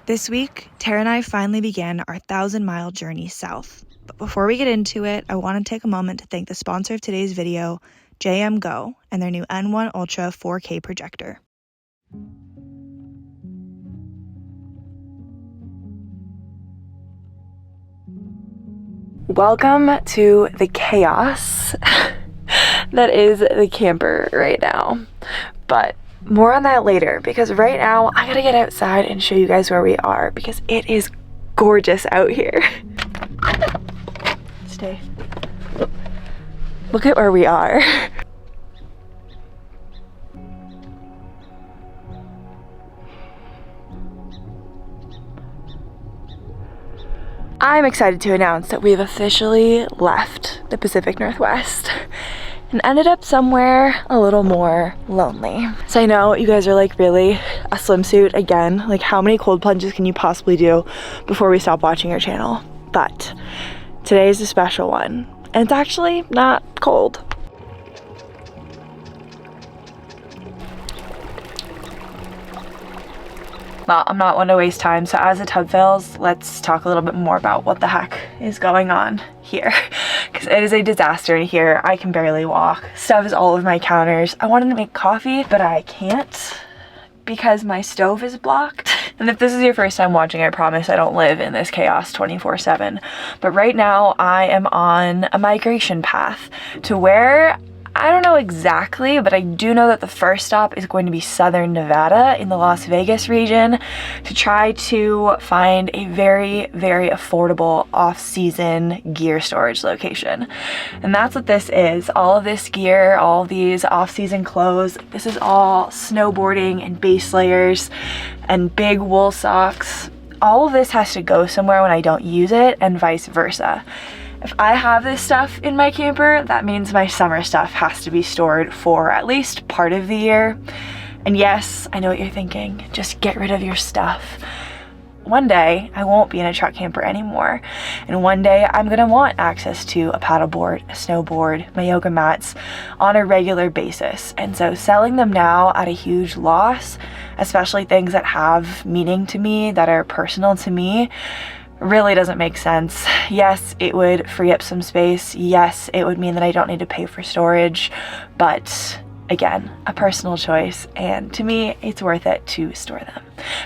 This week, Tara and I finally began our 1,000-mile journey south. But before we get into it, I want to take a moment to thank the sponsor of today's video, JM Go, and their new N1 Ultra 4K projector. Welcome to the chaos that is the camper right now. But more on that later, because right now I gotta get outside and show you guys where we are because it is gorgeous out here. Stay. Look at where we are. I'm excited to announce that we've officially left the Pacific Northwest and ended up somewhere a little more lonely. So I know you guys are like, really? A swimsuit again? Like, how many cold plunges can you possibly do before we stop watching your channel? But today is a special one, and it's actually not cold. Well, I'm not one to waste time, so as the tub fills, let's talk a little bit more about what the heck is going on here. Because it is a disaster in here. I can barely walk. Stuff is all over my counters. I wanted to make coffee, but I can't because my stove is blocked. And if this is your first time watching, I promise I don't live in this chaos 24/7. But right now, I am on a migration path to where I don't know exactly, but I do know that the first stop is going to be Southern Nevada in the Las Vegas region to try to find a very, very affordable off-season gear storage location. And that's what this is. All of this gear, all of these off-season clothes, this is all snowboarding and base layers and big wool socks. All of this has to go somewhere when I don't use it and vice versa. If I have this stuff in my camper, that means my summer stuff has to be stored for at least part of the year. And yes, I know what you're thinking, just get rid of your stuff. One day, I won't be in a truck camper anymore. And one day, I'm gonna want access to a paddleboard, a snowboard, my yoga mats on a regular basis. And so selling them now at a huge loss, especially things that have meaning to me, that are personal to me, really doesn't make sense. Yes, it would free up some space. Yes, it would mean that I don't need to pay for storage, but again, a personal choice, and to me, it's worth it to store them.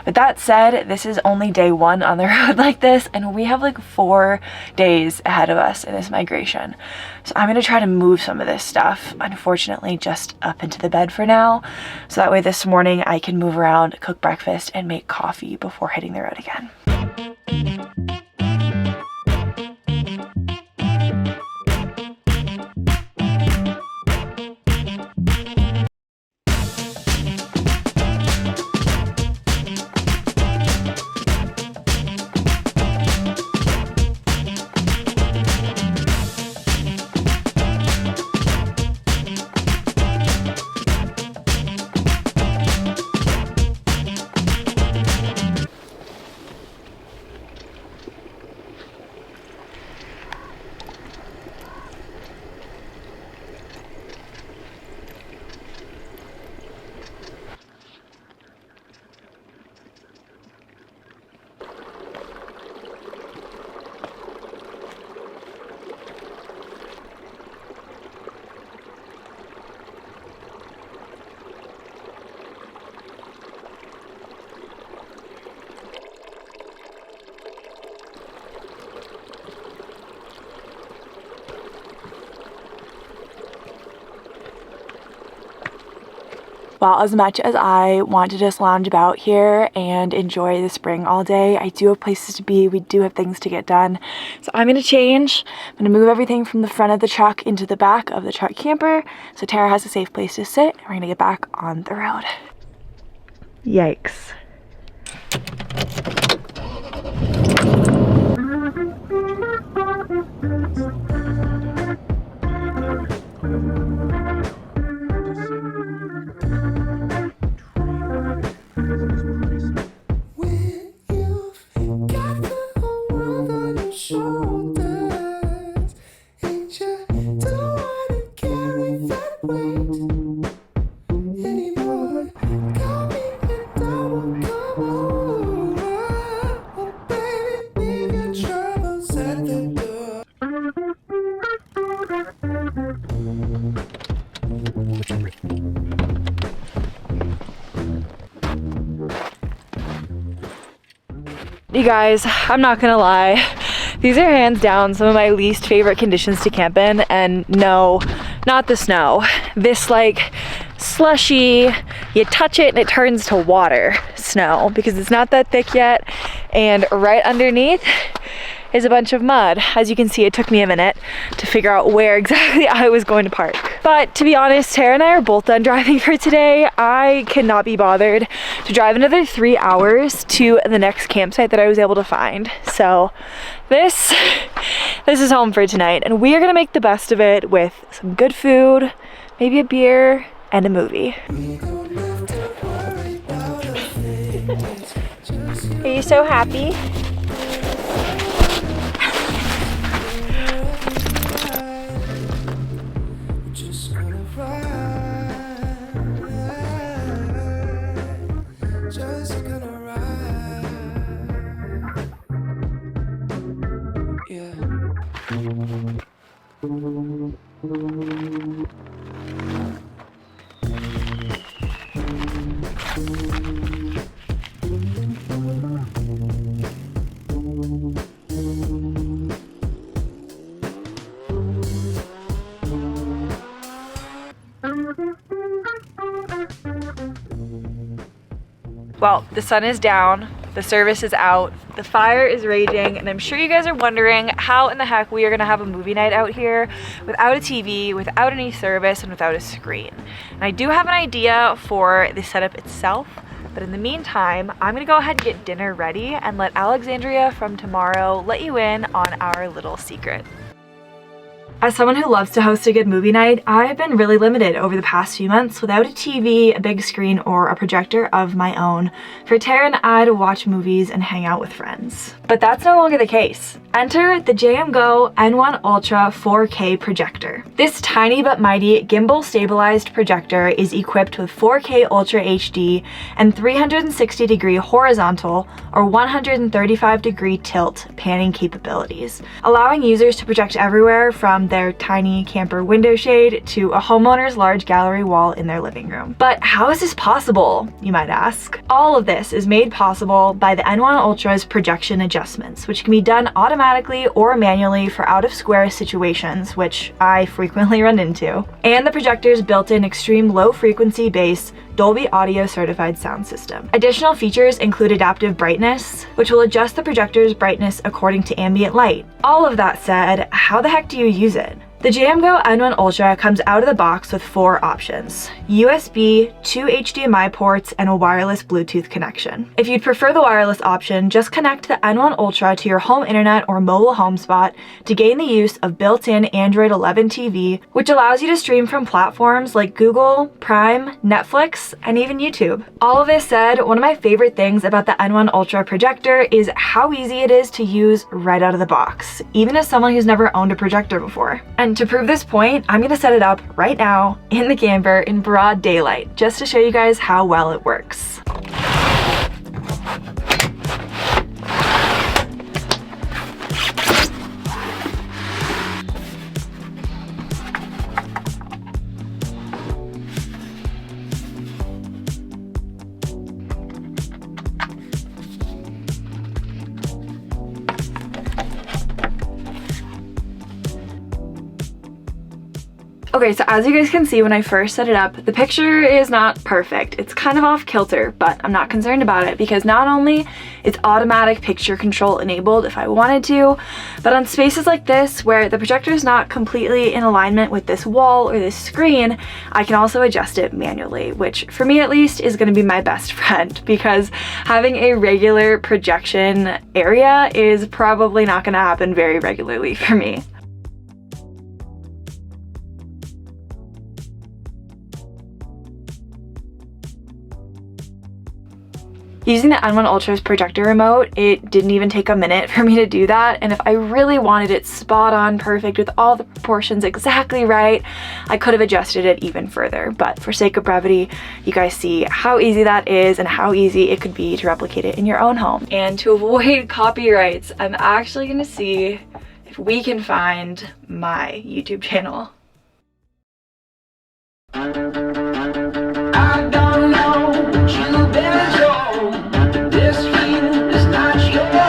But that said, this is only day one on the road like this, and we have like 4 days ahead of us in this migration. So I'm gonna try to move some of this stuff, unfortunately just up into the bed for now, so that way this morning I can move around, cook breakfast, and make coffee before hitting the road again. Well, as much as I want to just lounge about here and enjoy the spring all day, I do have places to be. We do have things to get done. So I'm gonna change. I'm gonna move everything from the front of the truck into the back of the truck camper so Tara has a safe place to sit, and we're gonna get back on the road. Yikes. You guys, I'm not gonna lie, these are hands down some of my least favorite conditions to camp in, and no, not the snow. This like slushy, you touch it and it turns to water snow because it's not that thick yet, and right underneath is a bunch of mud. As you can see, it took me a minute to figure out where exactly I was going to park. But to be honest, Tara and I are both done driving for today. I cannot be bothered to drive another 3 hours to the next campsite that I was able to find. So this is home for tonight, and we are gonna make the best of it with some good food, maybe a beer, and a movie. Are you so happy? Well, the sun is down, the service is out, the fire is raging, and I'm sure you guys are wondering how in the heck we are gonna have a movie night out here without a TV, without any service, and without a screen. And I do have an idea for the setup itself, but in the meantime, I'm gonna go ahead and get dinner ready and let Alexandria from tomorrow let you in on our little secret. As someone who loves to host a good movie night, I've been really limited over the past few months without a TV, a big screen, or a projector of my own for Tara and I to watch movies and hang out with friends. But that's no longer the case. Enter the JMGO N1 Ultra 4K projector. This tiny but mighty gimbal stabilized projector is equipped with 4K Ultra HD and 360-degree horizontal or 135-degree tilt panning capabilities, allowing users to project everywhere from their tiny camper window shade to a homeowner's large gallery wall in their living room. But how is this possible, you might ask? All of this is made possible by the N1 Ultra's projection adjustments, which can be done automatically or manually for out-of-square situations, which I frequently run into, and the projector's built-in extreme low-frequency bass Dolby Audio certified sound system. Additional features include adaptive brightness, which will adjust the projector's brightness according to ambient light. All of that said, how the heck do you use it? The JMGO N1 Ultra comes out of the box with 4 options: USB, 2 HDMI ports, and a wireless Bluetooth connection. If you'd prefer the wireless option, just connect the N1 Ultra to your home internet or mobile hotspot to gain the use of built-in Android 11 TV, which allows you to stream from platforms like Google, Prime, Netflix, and even YouTube. All of this said, one of my favorite things about the N1 Ultra projector is how easy it is to use right out of the box, even as someone who's never owned a projector before. And to prove this point, I'm gonna set it up right now in the camper in broad daylight, just to show you guys how well it works. Okay, so as you guys can see when I first set it up, the picture is not perfect. It's kind of off kilter, but I'm not concerned about it because not only it's automatic picture control enabled if I wanted to, but on spaces like this where the projector is not completely in alignment with this wall or this screen, I can also adjust it manually, which for me at least is going to be my best friend because having a regular projection area is probably not going to happen very regularly for me. Using the N1 Ultra's projector remote, it didn't even take a minute for me to do that, and if I really wanted it spot on perfect with all the proportions exactly right, I could have adjusted it even further. But for sake of brevity, you guys see how easy that is and how easy it could be to replicate it in your own home. And to avoid copyrights, I'm actually gonna see if we can find my YouTube channel. I don't know what you've been told. This feeling is not yours.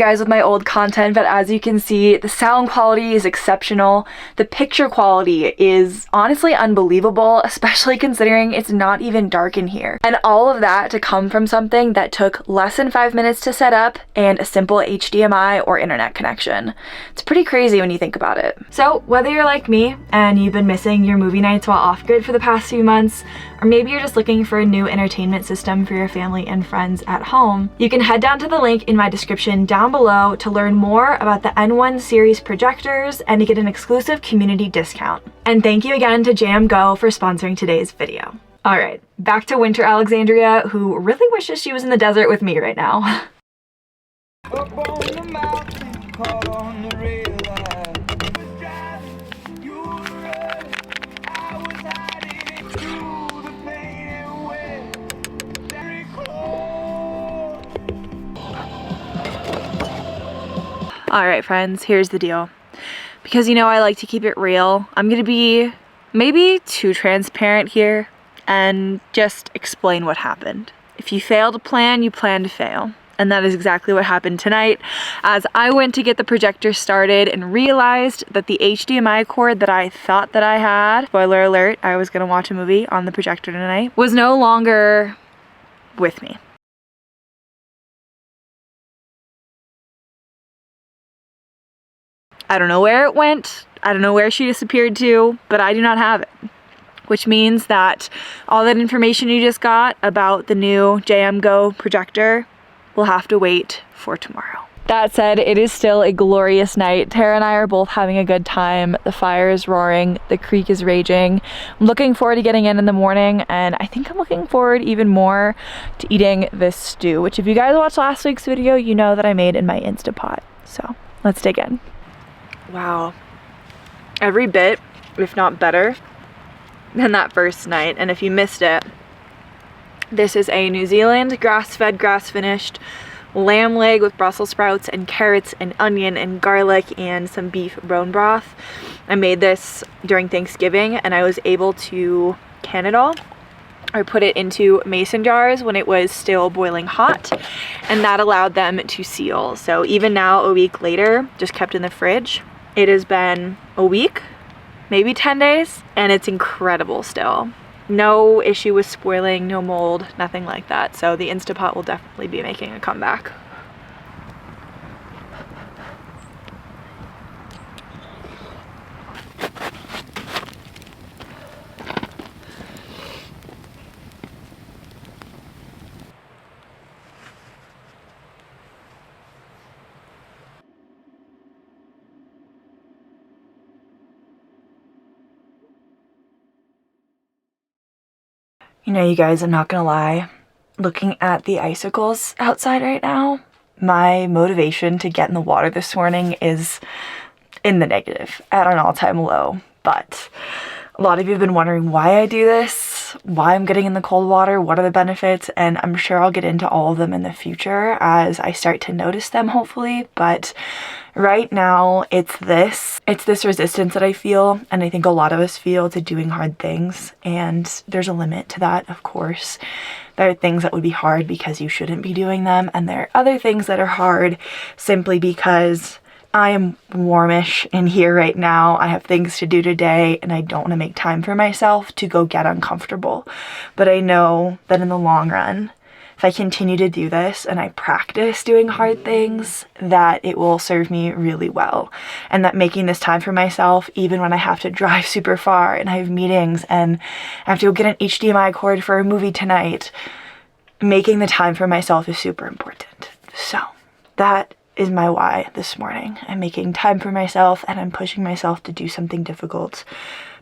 guys with my old content, but as you can see, the sound quality is exceptional. The picture quality is honestly unbelievable, especially considering it's not even dark in here. And all of that to come from something that took less than 5 minutes to set up and a simple HDMI or internet connection. It's pretty crazy when you think about it. So whether you're like me and you've been missing your movie nights while off-grid for the past few months, or maybe you're just looking for a new entertainment system for your family and friends at home, you can head down to the link in my description down below to learn more about the N1 series projectors and to get an exclusive community discount. And thank you again to JM Go for sponsoring today's video. All right, back to Winter Alexandria, who really wishes she was in the desert with me right now. Up on the mountain, caught on the rail line. You were right, I was hiding through the pain and wet, very close. All right, friends, here's the deal. Because you know I like to keep it real, I'm gonna be maybe too transparent here and just explain what happened. If you fail to plan, you plan to fail. And that is exactly what happened tonight, as I went to get the projector started and realized that the HDMI cord that I thought that I had, spoiler alert, I was gonna watch a movie on the projector tonight, was no longer with me. I don't know where it went, I don't know where she disappeared to, but I do not have it. Which means that all that information you just got about the new JM Go projector will have to wait for tomorrow. That said, it is still a glorious night. Tara and I are both having a good time. The fire is roaring, the creek is raging. I'm looking forward to getting in the morning, and I think I'm looking forward even more to eating this stew, which if you guys watched last week's video, you know that I made in my Instapot. So let's dig in. Wow, every bit, if not better, than that first night. And if you missed it, this is a New Zealand grass-fed, grass-finished lamb leg with Brussels sprouts and carrots and onion and garlic and some beef bone broth. I made this during Thanksgiving and I was able to can it all, or put it into mason jars when it was still boiling hot, and that allowed them to seal. So even now, a week later, just kept in the fridge, it has been a week, maybe 10 days, and it's incredible still. No issue with spoiling, no mold, nothing like that. So the Instapot will definitely be making a comeback. You know, you guys, I'm not gonna lie, looking at the icicles outside right now, my motivation to get in the water this morning is in the negative, at an all-time low. But a lot of you have been wondering why I do this, why I'm getting in the cold water, what are the benefits, and I'm sure I'll get into all of them in the future as I start to notice them, hopefully. But right now, it's this resistance that I feel, and I think a lot of us feel, to doing hard things, and there's a limit to that, of course. There are things that would be hard because you shouldn't be doing them, and there are other things that are hard simply because I am warmish in here right now. I have things to do today, and I don't want to make time for myself to go get uncomfortable. But I know that in the long run, if I continue to do this and I practice doing hard things, that it will serve me really well. And that making this time for myself, even when I have to drive super far and I have meetings and I have to go get an HDMI cord for a movie tonight, making the time for myself is super important. So that is my why this morning. I'm making time for myself and I'm pushing myself to do something difficult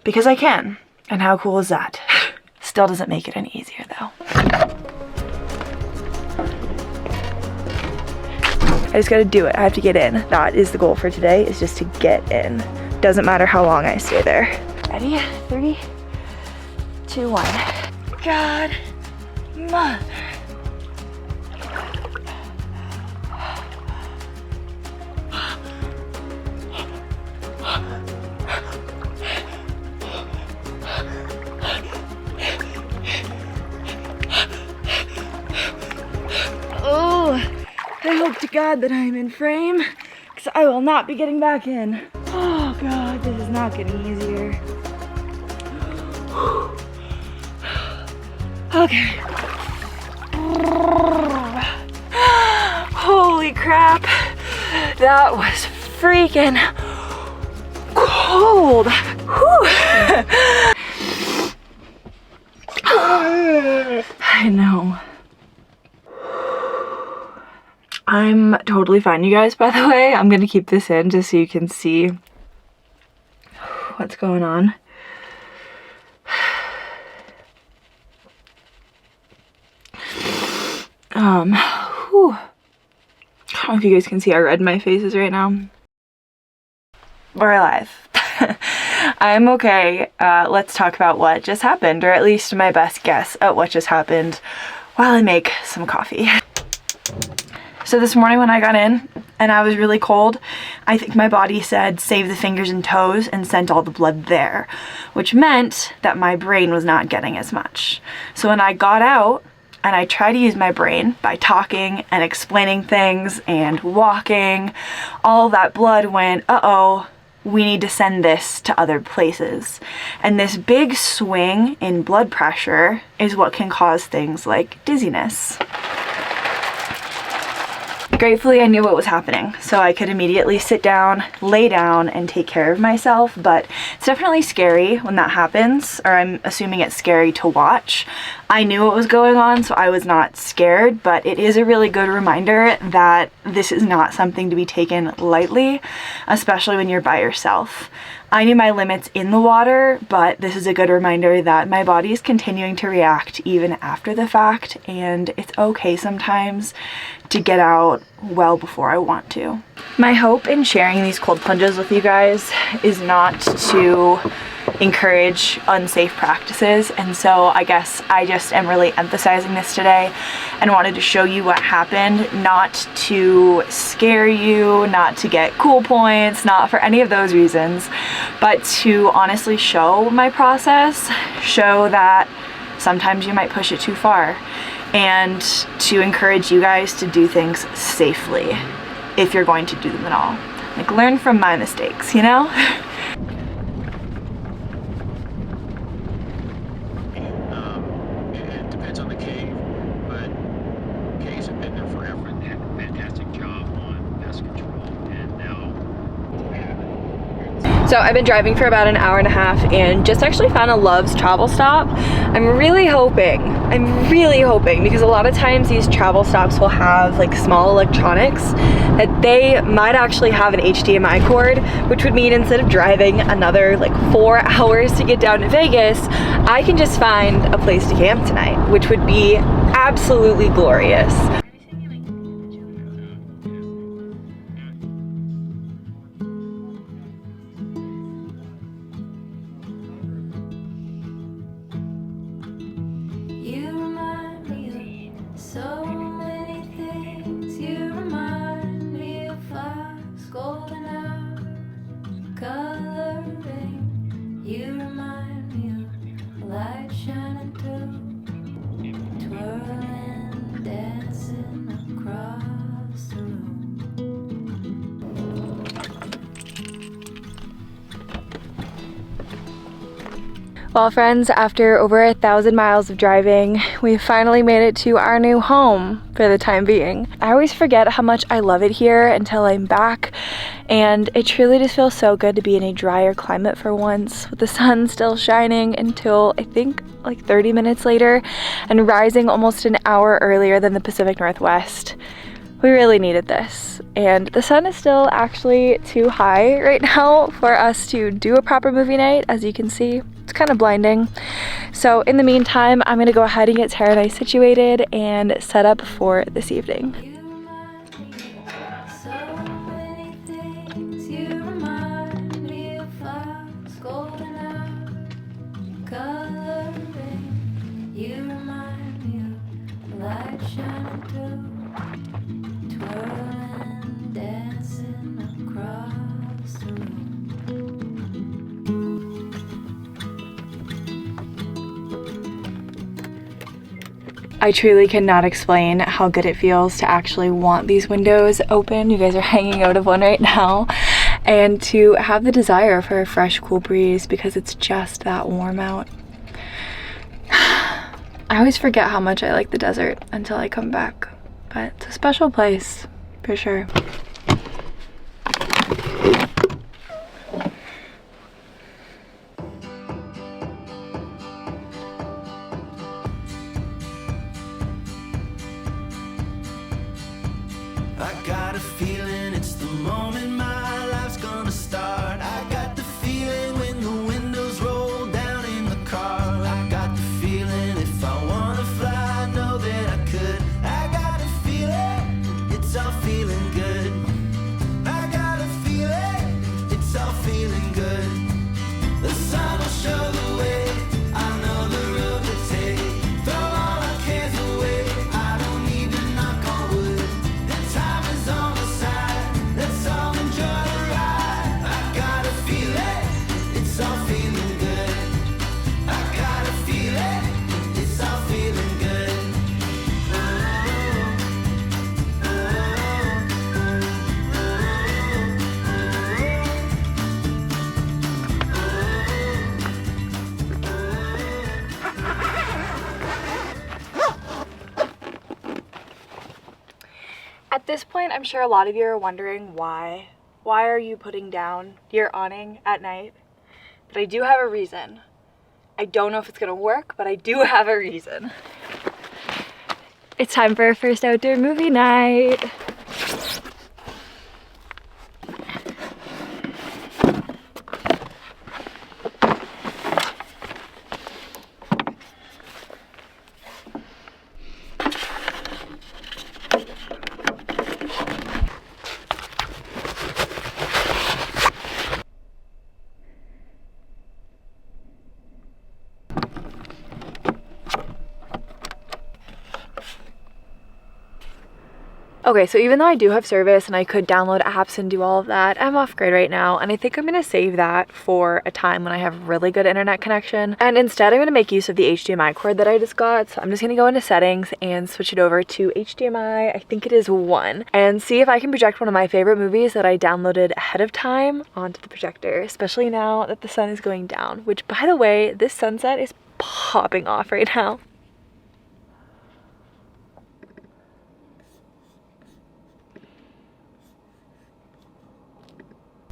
because I can. And how cool is that? Still doesn't make it any easier though. I just gotta do it. I have to get in. That is the goal for today, is just to get in. Doesn't matter how long I stay there. Ready? 3, 2, 1. God, mother. hope to God that I am in frame, because I will not be getting back in. Oh God, this is not getting easier. Okay. Holy crap. That was freaking cold. I know. I'm totally fine, you guys, by the way. I'm gonna keep this in just so you can see what's going on. Whew. I don't know if you guys can see how red my face is right now. We're alive. I'm okay. Let's talk about what just happened, or at least my best guess at what just happened while I make some coffee. So this morning when I got in and I was really cold, I think my body said save the fingers and toes and sent all the blood there, which meant that my brain was not getting as much. So when I got out and I tried to use my brain by talking and explaining things and walking, all that blood went, uh-oh, we need to send this to other places. And this big swing in blood pressure is what can cause things like dizziness. Gratefully, I knew what was happening, so I could immediately sit down, lay down, and take care of myself, but it's definitely scary when that happens, or I'm assuming it's scary to watch. I knew what was going on, so I was not scared, but it is a really good reminder that this is not something to be taken lightly, especially when you're by yourself. I knew my limits in the water, but this is a good reminder that my body is continuing to react even after the fact, and it's okay sometimes to get out well before I want to. My hope in sharing these cold plunges with you guys is not to encourage unsafe practices, and so I guess I just am really emphasizing this today and wanted to show you what happened, not to scare you, not to get cool points, not for any of those reasons, but to honestly show my process, show that sometimes you might push it too far, and to encourage you guys to do things safely if you're going to do them at all. Like, learn from my mistakes, you know? It depends on the cave, but caves have been there forever and they had a fantastic job on pest control, and now So I've been driving for about an hour and a half and just actually found a Love's travel stop. I'm really hoping, because a lot of times these travel stops will have like small electronics, that they might actually have an HDMI cord, which would mean instead of driving another like 4 hours to get down to Vegas, I can just find a place to camp tonight, which would be absolutely glorious. So many things. You remind me of flowers, golden hours, coloring. You remind me of light shining through, twirling, dancing across the room. Well, friends, after over 1,000 miles of driving, we finally made it to our new home for the time being. I always forget how much I love it here until I'm back, and it truly just feels so good to be in a drier climate for once, with the sun still shining until I think like 30 minutes later, and rising almost an hour earlier than the Pacific Northwest. We really needed this, and the sun is still actually too high right now for us to do a proper movie night, as you can see. It's kind of blinding. So in the meantime, I'm gonna go ahead and get Tara and I situated and set up for this evening. I truly cannot explain how good it feels to actually want these windows open. You guys are hanging out of one right now. And to have the desire for a fresh, cool breeze because it's just that warm out. I always forget how much I like the desert until I come back. But it's a special place, for sure. I got a feeling it's the moment my life's gonna start. I got the feeling when the windows roll down in the car. I got the feeling if I wanna fly, I know that I could. I got a feeling it's all feeling good. I got a feeling it's all feeling good. The sun will show the way. I know the road to take. Throw all our cares away. I don't need to knock on wood. The time is on the side. Let's all enjoy the ride. I got a feeling it's all feeling good. I got a feeling it's all feeling good. At this point, I'm sure a lot of you are wondering why. Why are you putting down your awning at night? But I do have a reason. I don't know if it's gonna work, but I do have a reason. It's time for our first outdoor movie night. Okay, so even though I do have service and I could download apps and do all of that, I'm off grid right now, and I think I'm gonna save that for a time when I have really good internet connection. And instead, I'm gonna make use of the HDMI cord that I just got. So I'm just gonna go into settings and switch it over to HDMI, I think it is 1, and see if I can project one of my favorite movies that I downloaded ahead of time onto the projector, especially now that the sun is going down, which, by the way, this sunset is popping off right now.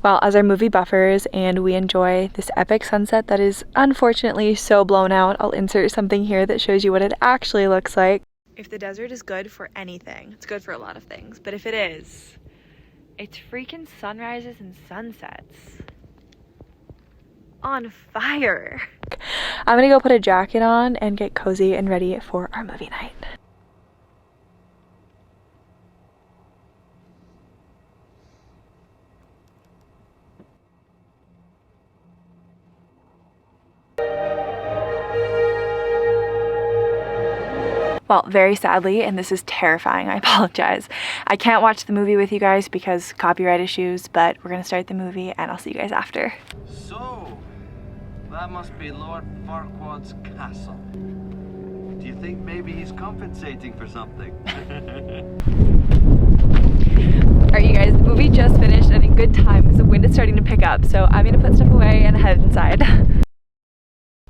Well, as our movie buffers and we enjoy this epic sunset that is unfortunately so blown out, I'll insert something here that shows you what it actually looks like. If the desert is good for anything, it's good for a lot of things, but if it is, it's freaking sunrises and sunsets. On fire. I'm gonna go put a jacket on and get cozy and ready for our movie night. Well, very sadly, and this is terrifying, I apologize, I can't watch the movie with you guys because copyright issues, but we're gonna start the movie and I'll see you guys after. So, that must be Lord Farquaad's castle. Do you think maybe he's compensating for something? Alright you guys, the movie just finished and in good time because the wind is starting to pick up, so I'm gonna put stuff away and head inside.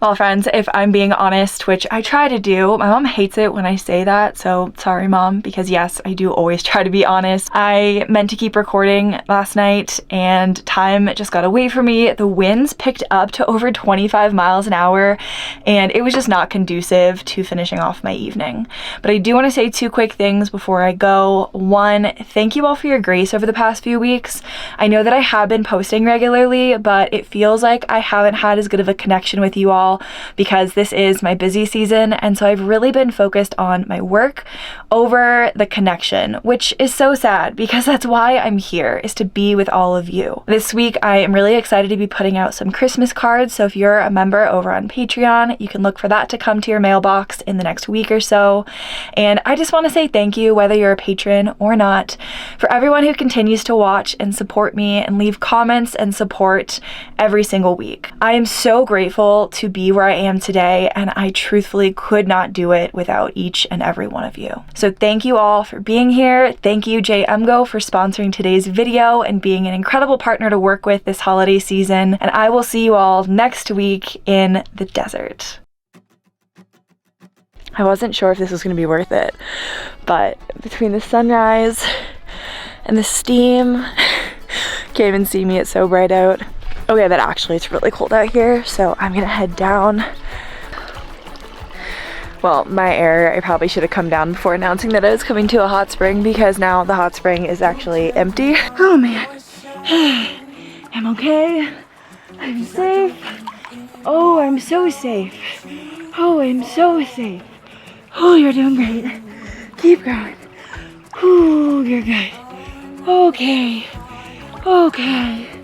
Well, friends, if I'm being honest, which I try to do, my mom hates it when I say that, so sorry, Mom, because yes, I do always try to be honest. I meant to keep recording last night, and time just got away from me. The winds picked up to over 25 miles an hour, and it was just not conducive to finishing off my evening. But I do want to say 2 quick things before I go. 1, thank you all for your grace over the past few weeks. I know that I have been posting regularly, but it feels like I haven't had as good of a connection with you all because this is my busy season, and so I've really been focused on my work over the connection, which is so sad because that's why I'm here, is to be with all of you. This week I am really excited to be putting out some Christmas cards, so if you're a member over on Patreon, you can look for that to come to your mailbox in the next week or so. And I just want to say thank you, whether you're a patron or not, for everyone who continues to watch and support me and leave comments and support every single week. I am so grateful to be be where I am today, and I truthfully could not do it without each and every one of you. So thank you all for being here. Thank you JMGO for sponsoring today's video and being an incredible partner to work with this holiday season, and I will see you all next week in the desert. I wasn't sure if this was going to be worth it, but between the sunrise and the steam, can't even see me, it's so bright out. Okay, but actually it's really cold out here, so I'm gonna head down. Well, my error, I probably should have come down before announcing that I was coming to a hot spring, because now the hot spring is actually empty. Oh man, I'm okay, I'm safe. Oh, I'm so safe. Oh, I'm so safe. Oh, you're doing great. Keep going. Oh, you're good. Okay. Okay.